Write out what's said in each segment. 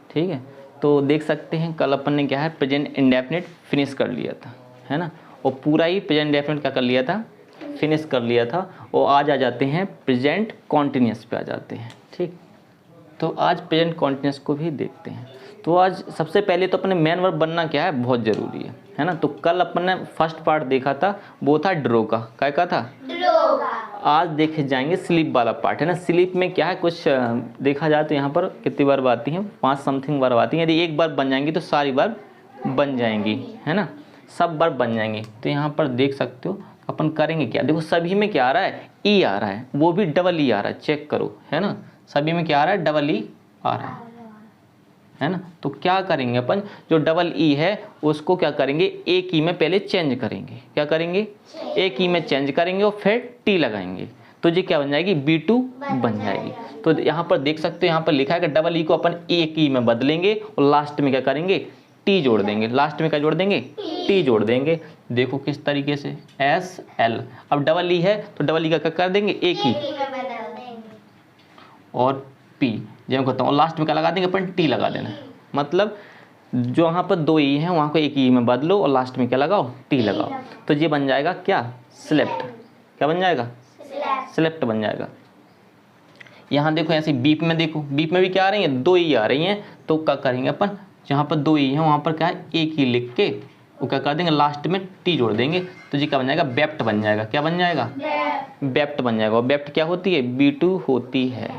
ठीक है। तो देख सकते हैं कल अपन ने क्या है प्रेजेंट इंडेफिनिट फिनिश कर लिया था, है ना, और पूरा ही प्रेजेंट इंडेफिनिट क्या कर लिया था, फिनिश कर लिया था। और आज आ जाते हैं प्रेजेंट कॉन्टिन्यूस पे आ जाते हैं। ठीक, तो आज प्रेजेंट कॉन्टिन्यूस को भी देखते हैं। तो आज सबसे पहले तो अपने मेन वर्ब बनना क्या है, बहुत ज़रूरी है ना। तो कल अपन ने फर्स्ट पार्ट देखा था, वो था ड्रो का, क्या था, ड्रो का। आज देखे जाएंगे स्लीप वाला पार्ट, है ना। स्लीप में क्या है, कुछ देखा जाए तो यहाँ पर कितनी वर्ब आती हैं, 5 समथिंग वर्ब आती हैं। यदि एक वर्ब बन जाएंगी तो सारी वर्ब बन जाएंगी, है ना, सब वर्ब बन जाएंगी। तो यहाँ पर देख सकते हो अपन करेंगे क्या, देखो सभी में क्या आ रहा है, ई आ रहा है, वो भी डबल ई आ रहा है, चेक करो, है ना, सभी में क्या आ रहा है, डबल ई आ रहा है ना। तो क्या करेंगे अपन, जो डबल ई है उसको क्या करेंगे, एक ई में पहले चेंज करेंगे, क्या करेंगे, एक ई में चेंज करेंगे और फिर टी लगाएंगे, तो ये क्या बन जाएगी, B2 बन जाएगी। तो यहाँ पर देख सकते हो, यहाँ पर लिखा है कि डबल ई को अपन एक ई में बदलेंगे और लास्ट में क्या करेंगे, टी जोड़ देंगे। लास्ट में क्या जोड़ देंगे, टी जोड़ देंगे। देखो किस तरीके से, SL, अब डबल ई है तो डबल ई का क्या कर देंगे, एक ही, और P जब कहता हूँ, लास्ट में क्या लगा देंगे अपन, टी लगा देना। मतलब जो वहाँ पर 2 ई हैं वहाँ को एक ई में बदलो और लास्ट में क्या लगाओ, टी लगाओ। तो ये बन जाएगा क्या, स्लेप्ट, क्या बन जाएगा, स्लेप्ट बन जाएगा। यहाँ देखो ऐसे बीप में, देखो बीप में भी क्या आ रही है, 2 ई आ रही हैं, तो क्या करेंगे अपन, जहाँ पर 2 ई है वहाँ पर क्या है, एक ही लिख के वो क्या कर देंगे, लास्ट में टी जोड़ देंगे। तो ये क्या बन जाएगा, बेप्ट बन जाएगा। क्या बन जाएगा, बेप्ट बन जाएगा। और बेप्ट क्या होती है, B2 होती है।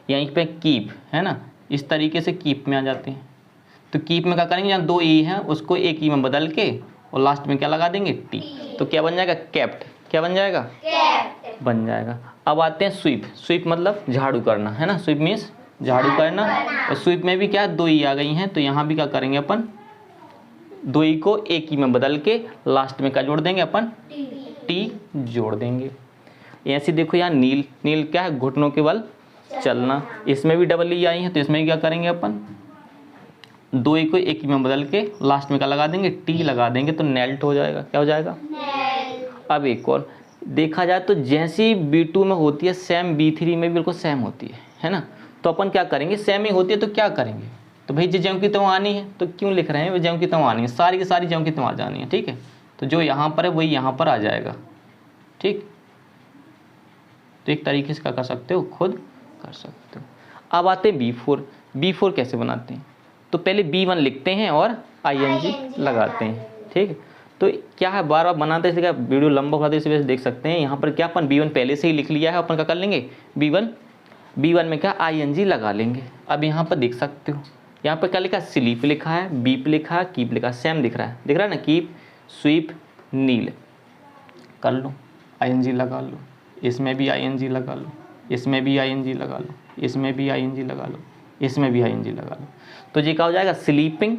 यहीं पे कीप है ना, इस तरीके से कीप में आ जाते हैं। तो कीप में क्या करेंगे, जहाँ 2 ई है उसको एक ई में बदल के और लास्ट में क्या लगा देंगे, टी। तो क्या बन जाएगा, कैप्ट, क्या बन जाएगा, कैप्ट बन जाएगा। अब आते हैं स्वीप। स्वीप मतलब झाड़ू करना, है ना, स्वीप मीन्स झाड़ू करना। और स्वीप में भी क्या 2 ई आ गई हैं, तो यहाँ भी क्या करेंगे अपन, 2 ई को एक ई में बदल के लास्ट में क्या जोड़ देंगे अपन, टी जोड़ देंगे। ऐसे देखो यहाँ नील, नील क्या है, घुटनों के बल चलना, इसमें भी डबल ई आई है, तो इसमें क्या करेंगे अपन, 2 ई को एक ई में बदल के लास्ट में क्या लगा देंगे, टी लगा देंगे, तो नेल्ट हो जाएगा। क्या हो जाएगा, नेल्ट। अब एक और देखा जाए तो जैसी B2 में होती है सेम B3 में बिल्कुल सेम होती है ना। तो अपन क्या करेंगे, सेम ही होती है तो क्या करेंगे, तो भाई जो ज्यों की त्यों आनी है, तो क्यों लिख रहे हैं, वो ज्यों की त्यों आनी है, सारी की सारी ज्यों की त्यों आ जानी है। ठीक है, तो जो यहाँ पर है वही यहाँ पर आ जाएगा। ठीक, तो एक तरीके से क्या कर सकते हो, खुद कर सकते हो। अब आते हैं B4। B4 कैसे बनाते हैं, तो पहले B1 लिखते हैं और ING लगाते हैं। ठीक है, तो क्या है, बार बार बनाते हैं, वीडियो लंबा होता है, इस वजह से देख सकते हैं। यहाँ पर क्या अपन B1 पहले से ही लिख लिया है, अपन क्या कर लेंगे, B1 में क्या ING लगा लेंगे। अब यहाँ पर देख सकते हो, यहाँ पर क्या लिखा है, स्लीप लिखा है, बीप लिखा है, कीप लिखा है, सेम दिख रहा है ना, कीप, स्वीप, नील कर लो, ING लगा लो, इसमें भी ING लगा लो, इसमें भी ING लगा लो, इसमें भी ING लगा लो, इसमें भी ING लगा लो। तो ये क्या हो जाएगा, स्लीपिंग,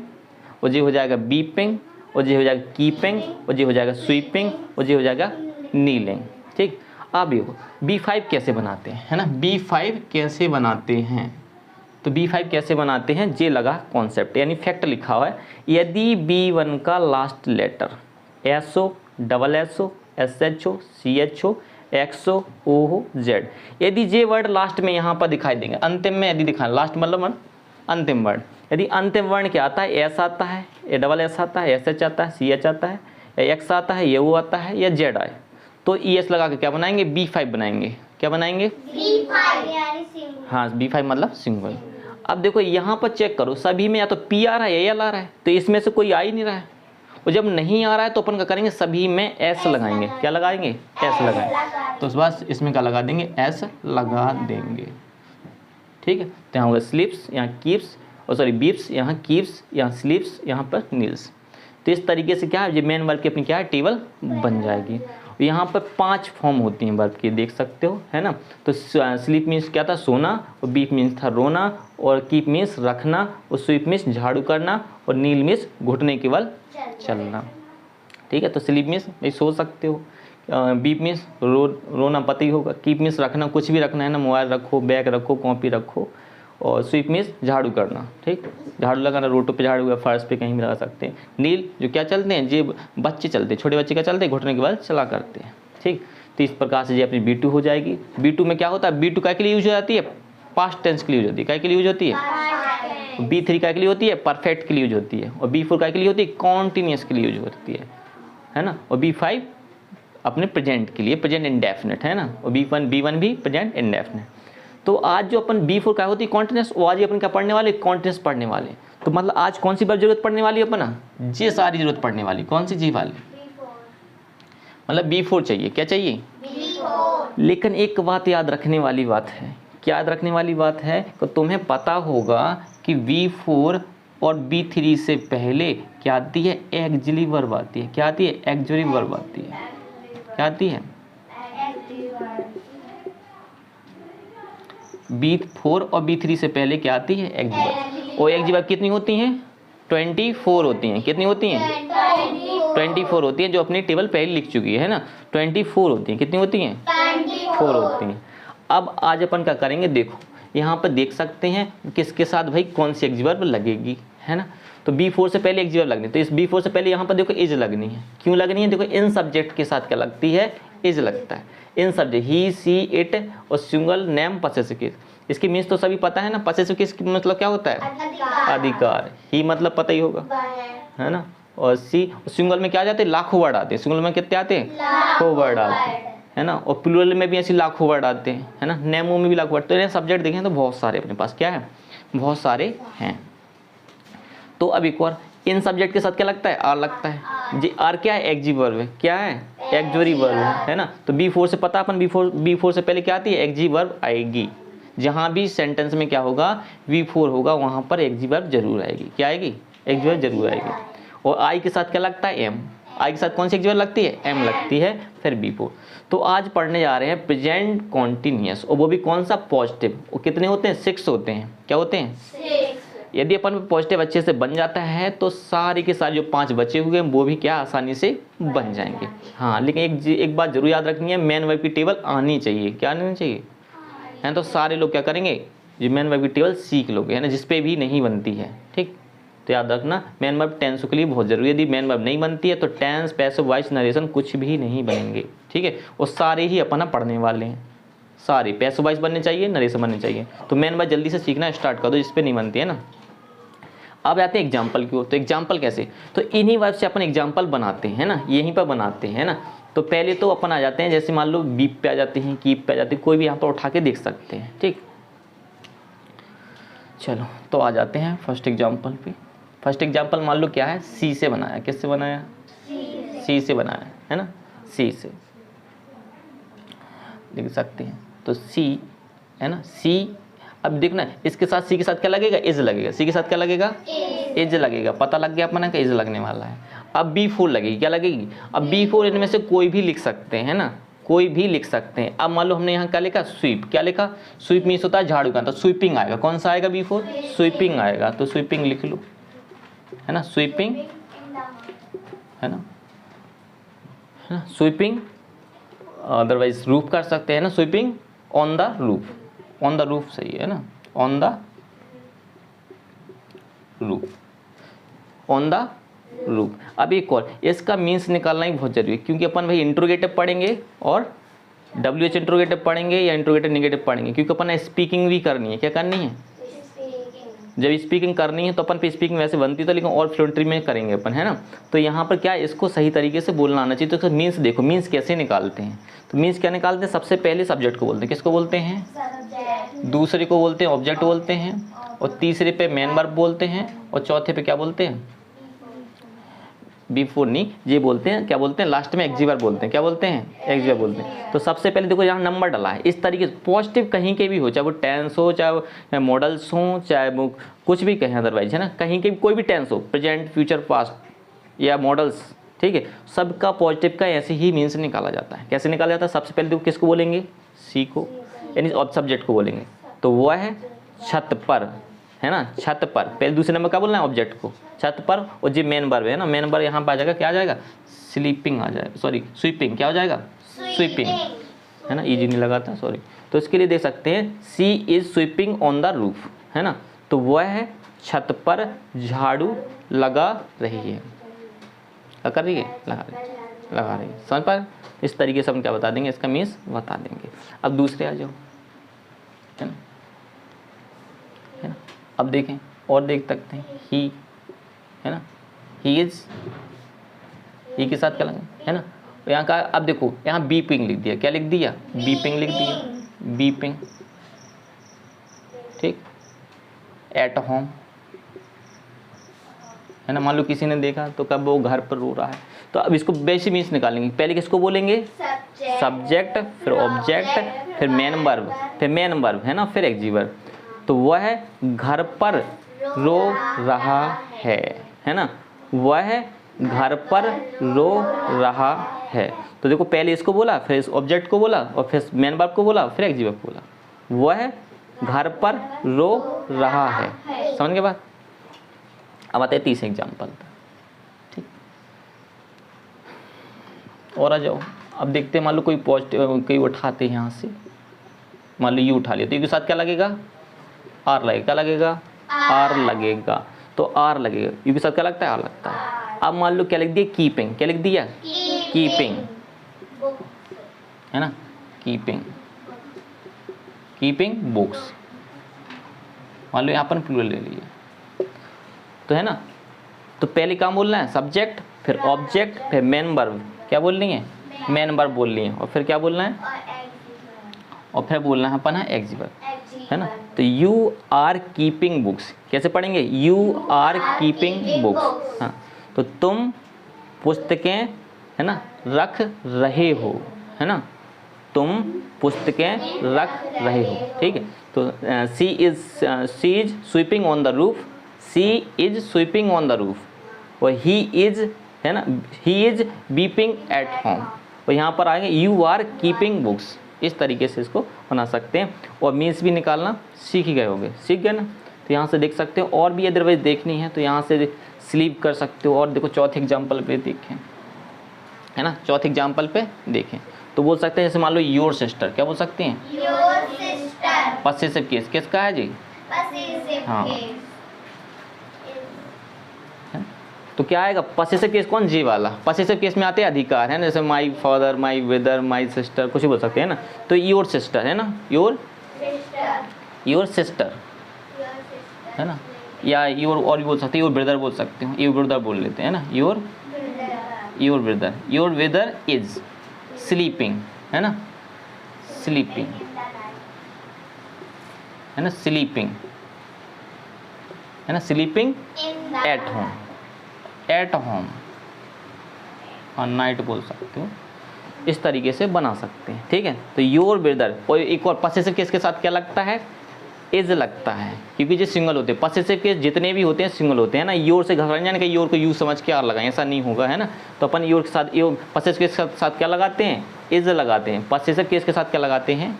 और ये हो जाएगा बीपिंग, और ये हो जाएगा कीपिंग, और ये हो जाएगा स्वीपिंग, और ये हो जाएगा नीलिंग। ठीक, अब ये B5 कैसे बनाते हैं, है ना, B5 कैसे बनाते हैं, तो B5 कैसे बनाते हैं, ये लगा कॉन्सेप्ट, यानी फैक्ट लिखा हुआ है। यदि B1 का last letter SO, double SO, SHO, CHO, XO, OO, Z, यदि ये वर्ड लास्ट में यहाँ पर दिखाई देंगे, अंतिम में यदि दिखाएं, लास्ट मतलब अंतिम वर्ड, यदि अंतिम वर्ण क्या आता है, S आता है, या डबल S आता है, SH आता है, CH आता है, या X आता है, या O आता है, या Z आए, तो ES लगा के क्या बनाएंगे, B5 बनाएंगे। क्या बनाएंगे, B5, हाँ B5 मतलब सिंगल। अब देखो यहाँ पर चेक करो, सभी में या तो P आ रहा है या L आ रहा है, तो इसमें से कोई आ ही नहीं रहा है। और जब नहीं आ रहा है तो अपन क्या करेंगे, सभी में S लगाएंगे। क्या लगाएंगे, S लगाएंगे, तो बस इसमें क्या लगा देंगे, S लगा देंगे। ठीक है, तो यहाँ होगा स्लीप्स, यहाँ कीप्स, और सॉरी बीप्स, यहाँ कीप्स, यहाँ स्लीप्स, यहाँ पर नील्स। तो इस तरीके से क्या है, ये मेन वर्ब की अपनी क्या है, टेबल बन जाएगी। यहाँ पर 5 फॉर्म होती हैं वर्ब की, देख सकते हो, है ना। तो स्लीप मीन्स क्या था, सोना, और बीप मीन्स था रोना, और कीप मीन्स रखना, और स्वीप मीन्स झाड़ू करना, और नील मीन्स घुटने के बल चलना। ठीक है, तो स्लीप मीन्स भाई सो सकते हो, बीप मीन्स रोना पति होगा, कीप मीन्स रखना, कुछ भी रखना है ना, मोबाइल रखो, बैग रखो, कॉपी रखो, और स्वीप मीन्स झाड़ू करना। ठीक, झाड़ू लगाना, रोटों पे झाड़ू या फर्श पे कहीं भी लगा सकते हैं। नील जो क्या चलते हैं, जे बच्चे चलते हैं, छोटे बच्चे क्या चलते हैं, घुटने के बल चला करते हैं। ठीक, तो इस प्रकार से ये अपनी B2 हो जाएगी। B2 में क्या होता है, B2 क्या के लिए यूज हो जाती है, पास्ट टेंस के लिए यूज होती है। क्या के लिए यूज होती है, B3 का के लिए होती है परफेक्ट के लिए यूज होती है, और B4 का के लिए होती है कॉन्टिन्यूस के लिए यूज होती है ना। और B5 अपने प्रेजेंट के लिए, प्रेजेंट इंडेफिनिट है ना, और B1 भी प्रेजेंट इंडेफिनिट। तो आज जो अपन B4 का होती है कॉन्टिन्यूस, वो आज अपन क्या पढ़ने वाले, कॉन्टिन्यूस पढ़ने वाले। तो मतलब आज कौन सी बार जरूरत पड़ने वाली है अपना, ये सारी जरूरत पड़ने वाली, कौन सी जी वाली, मतलब B4 चाहिए, क्या चाहिए B4। लेकिन एक बात याद रखने वाली बात है, क्या याद रखने वाली बात है कि तुम्हें पता होगा कि B4 और B3 से पहले क्या आती है, एक्सिलरी वर्ब आती है। क्या आती है, एक्सिलरी वर्ब आती है। क्या आती है, B4 और B3 से पहले क्या आती है, एक्सिलरी वर्ब। और एक्सिलरी वर्ब कितनी होती हैं, 24 होती हैं। कितनी होती हैं, 24 होती हैं, जो अपनी टेबल पहले लिख चुकी है ना, 24 होती हैं। कितनी होती हैं, 4 होती हैं। अब आज अपन क्या करेंगे, देखो यहाँ पर देख सकते हैं किसके साथ भाई कौन सी एक्सिलरी वर्ब लगेगी, है ना। तो B4 से पहले एक्सिलरी वर्ब लगनी, तो इस B4 से पहले यहाँ पर देखो इज लगनी है। क्यों लगनी है, देखो इन सब्जेक्ट के साथ क्या लगती है, इज लगता है। इन सब्जेक्ट ही, सी, इट और सिंगल नेम पसेसिव केस। इसकी मीन्स तो सभी पता है ना, पसेसिव केस की मतलब क्या होता है, अधिकार। ही मतलब पता ही होगा, है ना। और सी, सिंगल में क्या जाते हैं, लाखों वर्ड आते हैं। सिंगल में कितने आते हैं, लाखों वर्ड आते हैं, है ना। और प्लूरल में भी ऐसे लाखों वर्ड आते हैं, है ना। नेमो में भी लाखों वर्ड। तो ये सब्जेक्ट देखें तो बहुत सारे अपने पास क्या है, बहुत सारे हैं। तो अब एक और, इन सब्जेक्ट के साथ क्या लगता है, आर लगता है। जी आर क्या है, एक्सिलरी वर्ब है। क्या है, एक्सिलरी वर्ब है ना। तो B4 से पता अपन, B4 से पहले क्या आती है, एक्सिलरी वर्ब आएगी। जहाँ भी सेंटेंस में क्या होगा, V4 होगा, वहाँ पर एक्सिलरी वर्ब जरूर आएगी। क्या आएगी, एक्सिलरी वर्ब जरूर आएगी। और आई के साथ क्या लगता है, एम। आई के साथ कौन सी एक्सिलरी वर्ब लगती है, एम लगती है, फिर B4। तो आज पढ़ने जा रहे हैं प्रेजेंट कॉन्टिन्यूअस, और वो भी कौन सा, पॉजिटिव। वो कितने होते हैं, 6 होते हैं। क्या होते हैं, 6। यदि अपन पॉजिटिव अच्छे से बन जाता है तो सारे के सारे जो 5 बचे हुए हैं वो भी क्या आसानी से बन जाएंगे। हाँ, लेकिन एक बात जरूर याद रखनी है, मेन वर्ब की टेबल आनी चाहिए। क्या आनी चाहिए, है। तो सारे लोग क्या करेंगे, जो मेन वर्ब की टेबल सीख लोगे, है ना, जिसपे भी नहीं बनती है, ठीक। तो याद रखना, मेन वर्ब टेंस के लिए बहुत जरूरी है। यदि मेन वर्ब नहीं बनती है तो टेंस, पैसिव वॉइस, नरेशन कुछ भी नहीं बनेंगे, ठीक है। और सारे ही अपना पढ़ने वाले हैं, सारे पैसिव वॉइस बनने चाहिए, नरेशन बनने चाहिए। तो मेन वर्ब जल्दी से सीखना स्टार्ट कर दो, जिसपे नहीं बनती है ना। अब आते हैं एग्जाम्पल की ओर। तो एग्जाम्पल कैसे, तो इन्हीं वर्ब से अपन एग्जाम्पल बनाते हैं ना, यहीं पर बनाते हैं ना। तो पहले तो अपन आ जाते हैं, जैसे मान लो बीप पे आ जाते हैं, कीप पे आ जाते हैं, कोई भी यहाँ पर उठा के देख सकते हैं, ठीक। चलो तो आ जाते हैं फर्स्ट एग्जाम्पल पे। फर्स्ट एग्जाम्पल मान लो क्या है, सी से बनाया। किससे बनाया, सी से बनाया, है ना, सी से लिख सकते हैं। तो सी, है ना, सी। अब देखना इसके साथ, सी के साथ क्या लगेगा, इज लगेगा। सी के साथ क्या लगेगा, इज लगेगा। पता लग गया अपना का इज लगने वाला है। अब B4 लगेगी, क्या लगेगी, अब B4 इनमें से कोई भी लिख सकते हैं, है ना, कोई भी लिख सकते हैं। अब मान लो हमने यहाँ क्या लिखा, स्वीप। क्या लिखा, स्वीप मीन्स होता है झाड़ू का, तो स्वीपिंग आएगा। कौन सा आएगा, B4, स्वीपिंग आएगा। तो स्वीपिंग लिख लो, है ना, स्वीपिंग, है ना, स्वीपिंग। अदरवाइज रूफ कर सकते हैं ना, sweeping on the roof. On the roof सही है ना, on the roof, on the roof. अब एक और, इसका मीन्स निकालना ही बहुत जरूरी है, क्योंकि अपन भाई इंट्रोगेटिव पढ़ेंगे और WH इंट्रोगेटिव पढ़ेंगे या इंट्रोगेटिव नेगेटिव पढ़ेंगे, क्योंकि अपन स्पीकिंग भी करनी है। क्या करनी है, जब स्पीकिंग करनी है तो अपन पे स्पीकिंग वैसे बनती तो, लेकिन और फ्लुएंटली में करेंगे अपन, है ना। तो यहाँ पर क्या, इसको सही तरीके से बोलना आना चाहिए। तो मीन्स देखो, मीन्स कैसे निकालते हैं। तो मीन्स क्या निकालते हैं, सबसे पहले सब्जेक्ट को बोलते हैं। किसको बोलते हैं, दूसरे को बोलते हैं ऑब्जेक्ट बोलते हैं, और तीसरे पे मेन वर्ब बोलते हैं, और चौथे पे क्या बोलते हैं, B4 नहीं, ये बोलते हैं, क्या बोलते हैं, लास्ट में एक्सिलरी वर्ब बोलते हैं। क्या बोलते हैं, एक्सिलरी वर्ब बोलते हैं। तो सबसे पहले देखो यहाँ नंबर डाला है, इस तरीके से पॉजिटिव कहीं के भी हो, चाहे वो टेंस हो, चाहे मॉडल्स हो, चाहे वो कुछ भी कहें अदरवाइज, है ना, कहीं के भी कोई भी टेंस हो, प्रेजेंट, फ्यूचर, पास्ट या मॉडल्स, ठीक है, सबका पॉजिटिव का ऐसे ही मीन्स निकाला जाता है। कैसे निकाला जाता है, सबसे पहले देखो किसको बोलेंगे, सी को, यानी सब्जेक्ट को बोलेंगे। तो वो है छत पर, है ना, छत पर। पहले दूसरे नंबर क्या बोलना है, ऑब्जेक्ट को, छत पर। और जी मेन वर्ब है ना, मेन वर्ब यहाँ पर आ जाएगा, क्या आ जाएगा, स्लीपिंग आ जाएगा, सॉरी स्वीपिंग। क्या हो जाएगा, स्वीपिंग, है ना, इजी नहीं लगाता, सॉरी। तो इसके लिए देख सकते हैं, see is sweeping on the roof, है ना। तो वह है छत पर झाड़ू लगा रही है। क्या कर रही है, लगा रही है। समझ पाए, इस तरीके से हम क्या बता देंगे, इसका मीन्स बता देंगे। अब दूसरे आ जाओ, है ना। अब देखें और देख सकते हैं ही, है ना, ही इज, ही के साथ क्या लगा, है ना। तो यहाँ का अब देखो, यहाँ बीपिंग लिख दिया, क्या लिख दिया, बीपिंग लिख दिया, बीपिंग, ठीक। एट होम, है ना, मान लो किसी ने देखा तो कब वो घर पर रो रहा है, तो अब इसको बेसिक मीन्स निकालेंगे। पहले किसको बोलेंगे, सब्जेक्ट, फिर ऑब्जेक्ट, फिर मेन वर्ब, फिर मेन वर्ब, है ना, फिर एग्जीवर्ब। तो वह घर पर रो रहा है ना, वह घर पर रो रहा है। तो देखो पहले इसको बोला, फिर इस ऑब्जेक्ट को बोला, और फिर मेन वर्ब को बोला, फिर एग्जीवर्ब को बोला। वह घर पर रो रहा है, समझ गए बात। अब आते हैं तीसरे एग्जाम्पल पर, ठीक। और आ जाओ, अब देखते हैं, मान लो कोई पॉजिटिव, कोई उठाते हैं यहाँ से, मान लो यू उठा लिया, तो यू के साथ क्या लगेगा, आर लगेगा, क्या लगेगा, आर लगेगा। तो आर लगेगा, यू के साथ क्या लगता है, आर लगता है। अब मान लो क्या लिख दिया, कीपिंग, क्या लिख दिया, कीपिंग, है ना, कीपिंग, कीपिंग बुक्स। मान लो यहाँ पर प्लूरल ले लिया, तो है ना। तो पहले काम बोलना है सब्जेक्ट, फिर ऑब्जेक्ट, फिर मेन वर्ब, क्या बोलनी है, मेन वर्ब बोल रही है, और फिर क्या बोलना है, और फिर बोलना है अपन है एग्जीवर्ब, है ना। तो यू आर कीपिंग बुक्स, कैसे पढ़ेंगे, यू आर कीपिंग बुक्स, हाँ। तो तुम पुस्तकें, है ना, रख रहे हो, है ना, तुम पुस्तकें रख रहे हो, ठीक है। तो she is sweeping on the roof, she is sweeping on the roof, और ही इज, है ना, he is beeping at home. और यहाँ पर आएंगे यू आर कीपिंग बुक्स, इस तरीके से इसको बना सकते हैं। और मीन्स भी निकालना सीख ही गए होंगे, सीख गए ना। तो यहाँ से देख सकते हो, और भी अदरवाइज देखनी है तो यहाँ से स्लीप कर सकते हो। और देखो चौथे एग्जाम्पल पे देखें, है ना, चौथे एग्जाम्पल पे देखें तो बोल सकते हैं, जैसे मान लो योर सिस्टर, क्या बोल सकते हैं, योर सिस्टर, पसेसिव केस, किसका है जी, पसेसिव हाँ। केस। तो क्या आएगा, पसेसिव केस कौन, जी वाला। पसेसिव केस में आते हैं अधिकार, है ना, जैसे my father, my brother, my sister, कुछ भी बोल सकते हैं ना। तो योर सिस्टर, है ना, योर सिस्टर, है ना, या योर, और भी बोल सकते हैं, योर ब्रदर बोल सकते हो, योर ब्रदर बोल लेते हैं ना, योर ब्रदर इज स्लीपिंग, है ना, स्लीपिंग, है ना, स्लीपिंग, है ना, sleeping at home, at home, और नाइट बोल सकते हो। इस तरीके से बना सकते हैं, ठीक है। तो योर ब्रदर, और एक और पसेसिव केस के साथ क्या लगता है, इज लगता है, क्योंकि जो सिंगल होते हैं, पसेसिव केस जितने भी होते हैं सिंगल होते हैं ना। योर से घबराने जाने का, योर को यू समझ के आर लगाएं, ऐसा नहीं होगा, है ना। तो अपन योर के साथ, योर पसेसिव केस के साथ क्या लगाते हैं, इज लगाते हैं। पसेसिव केस के साथ क्या लगाते हैं,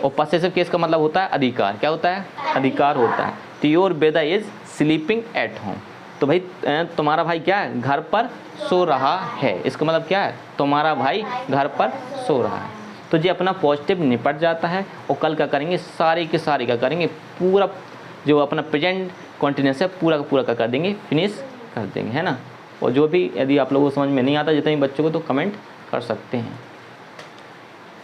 और पसेसिव केस का मतलब होता है अधिकार, क्या होता है, अधिकार होता है। तो your brother is sleeping at home, तो भाई तुम्हारा भाई क्या है, घर पर सो रहा है। इसका मतलब क्या है, तुम्हारा भाई घर पर सो रहा है। तो ये अपना पॉजिटिव निपट जाता है। और कल क्या करेंगे, सारे के सारे क्या करेंगे, पूरा जो अपना प्रेजेंट कॉन्टिन्यूस है पूरा का पूरा क्या कर देंगे, फिनिश कर देंगे, है ना। और जो भी यदि आप लोगों को समझ में नहीं आता जितने भी बच्चों को, तो कमेंट कर सकते हैं।